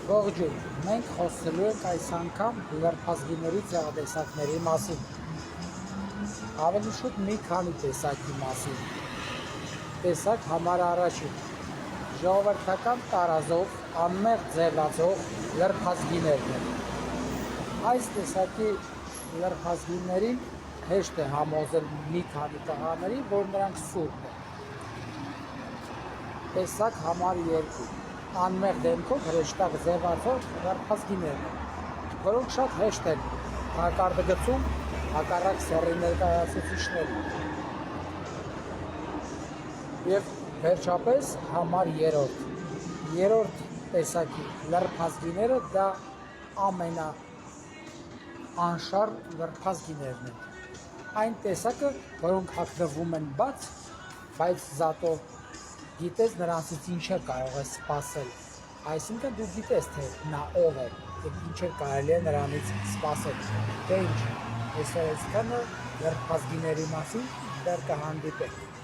Ողջույն, մենք խոսելու ենք այս անգամ լրբազգիների ցեղատեսակների մասին, ավելի շուտ մի քանի տեսակի մասին։ Տեսակ համար առաջին, ժողովրդական տարազով անմեղ ձևացող լրբազգիներն են։ Այս տեսակի լրբազգիներին հեշտ է համոզել մի քանի տղաների, որ նրանք սուրբ են։ Տեսակ համար երկու, անմեղ դեմքով հրեշտակ ձևացող լրբազգիներն են, որոնք շատ հեշտ են հակարդգծում հակառակ սեռի ներկայացուցիչներին։ Եվ վերջապես համար երրորդ տեսակի լրբազգիները դա ամենաանշարժ լրբազգիներն են։ Այն տեսակը, որոնք հագնվում են բաց, բայց զատո գիտես նրանցից ինչ է կարող է սպասել, այսինքն դու գիտես, թե նա ով է և ինչ է կարելի է նրանից սպասել, թե ինչ, այսօր այսքանը լրբազգիների մասին դեռ կհանդիպենք։